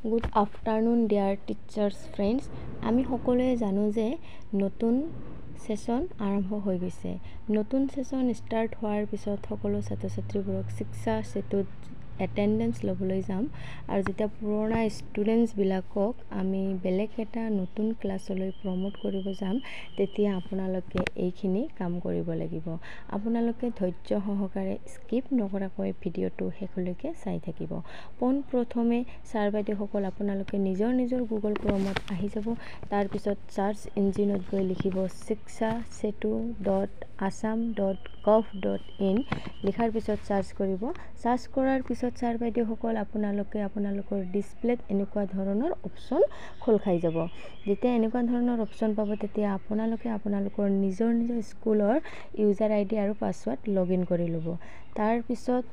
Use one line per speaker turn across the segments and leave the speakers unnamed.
Good afternoon dear teachers friends. আমি সকলোৱে জানো যে নতুন সেশন আৰম্ভ হৈ গৈছে। নতুন সেশন ষ্টাৰ্ট হোৱাৰ পিছত সকলো ছাত্ৰ-ছাত্ৰীবোৰক শিক্ষা সেতুত এটেন্ডেন্স ল'বলৈ যাম আৰু যেতিয়া পুৰণা ষ্টুডেন্টছবিলাকক আমি বেলেগ এটা নতুন ক্লাছলৈ প্ৰমোট কৰিব যাম তেতিয়া আপোনালোকে এইখিনি কাম কৰিব লাগিব। আপোনালোকে ধৈৰ্য সহকাৰে স্কিপ নকৰাকৈ ভিডিঅ'টো শেষলৈকে চাই থাকিব। পোনপ্ৰথমে ছাৰ বাইদেউসকল আপোনালোকে নিজৰ গুগল ক্ৰমত আহি যাব। তাৰ পিছত সাৰ্চ ইঞ্জিনত গৈ লিখিব shikshasetu.assam.gov.in লিখাৰ পিছত সাৰ্চ কৰিব। সাৰ্চ কৰাৰ পিছত ছাৰ বাইদেউসকল আপোনালোকৰ ডিসপ্লেত এনেকুৱা ধৰণৰ অপচন খোল খাই যাব। যেতিয়া এনেকুৱা ধৰণৰ অপচন পাব তেতিয়া আপোনালোকৰ নিজৰ স্কুলৰ ইউজাৰ আইডি আৰু পাছৱৰ্ড লগইন কৰি ল'ব। তাৰ পিছত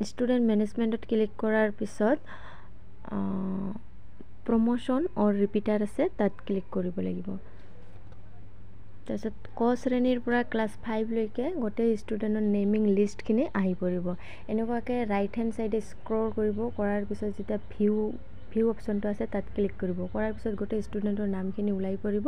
ষ্টুডেণ্ট মেনেজমেণ্টত ক্লিক কৰাৰ পিছত প্ৰমোশ্যন অৰ ৰিপিটাৰ আছে তাত ক্লিক কৰিব লাগিব। তাৰপিছত ক শ্ৰেণীৰ পৰা ক্লাছ 5 লৈকে গোটেই ষ্টুডেণ্টৰ নেমিং লিষ্টখিনি আহি পৰিব। এনেকুৱাকৈ ৰাইট হেণ্ড চাইডে স্ক্ৰল কৰিব। কৰাৰ পিছত যেতিয়া ভিউ অপশ্যনটো আছে তাত ক্লিক কৰিব। কৰাৰ পিছত গোটেই ষ্টুডেণ্টৰ নামখিনি ওলাই পৰিব।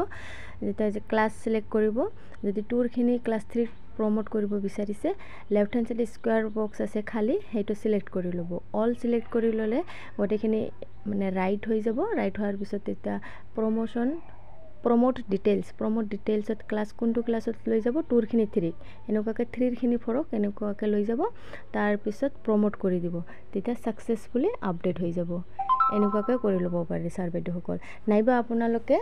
যেতিয়া ক্লাছ চিলেক্ট কৰিব, যদি টুৰখিনি ক্লাছ 3 প্ৰমোট কৰিব বিচাৰিছে লেফ্ট হেণ্ড চাইডে স্কুৱাৰ বক্স আছে খালী সেইটো চিলেক্ট কৰি ল'ব। অল চিলেক্ট কৰি ল'লে গোটেইখিনি মানে ৰাইট হৈ যাব। ৰাইট হোৱাৰ পিছত তেতিয়া প্ৰমোট ডিটেইলছত কোনটো ক্লাছত লৈ যাব, টুৰখিনি 3 এনেকুৱাকৈ 3খিনি 4 এনেকুৱাকৈ লৈ যাব। তাৰপিছত প্ৰমোট কৰি দিব, তেতিয়া ছাকচেছফুলি আপডেট হৈ যাব। এনেকুৱাকৈ কৰি ল'ব পাৰে ছাৰ বাইদেউসকল। নাইবা আপোনালোকে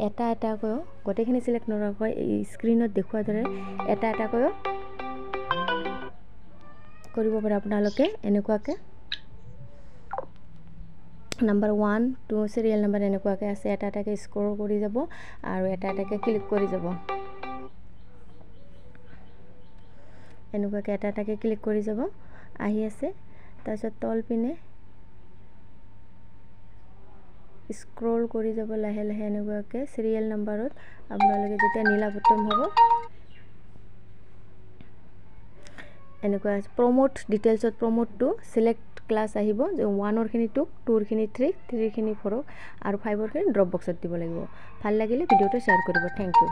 এটাকৈও গোটেইখিনি চিলেক্ট নকৰাকৈ এই স্ক্ৰীণত দেখুৱাৰ দৰে এটাকৈও কৰিব পাৰে। আপোনালোকে এনেকুৱাকৈ নাম্বাৰ 1 2 চিৰিয়েল নাম্বাৰ এনেকুৱাকৈ আছে, এটাকৈ স্ক্ৰল কৰি যাব আৰু এটাকৈ ক্লিক কৰি যাব। এনেকুৱাকৈ এটাকৈ ক্লিক কৰি যাব, আহি আছে। তাৰপিছত তল পিনে স্ক্ৰল কৰি যাব লাহে এনেকুৱাকৈ চিৰিয়েল নাম্বাৰত আপোনালোকে যেতিয়া নীলা বুটাম হ'ব এনেকুৱা প্ৰমোট ডিটেইলছত প্ৰমোট টু চিলেক্ট ক্লাছ আহিব যে 1ৰখিনি 2 2ৰখিনি 3 3ৰখিনি 4 আৰু 5ৰখিনি ড্ৰপ বক্সত দিব লাগিব। ভাল লাগিলে ভিডিঅ'টো শ্বেয়াৰ কৰিব। Thank U.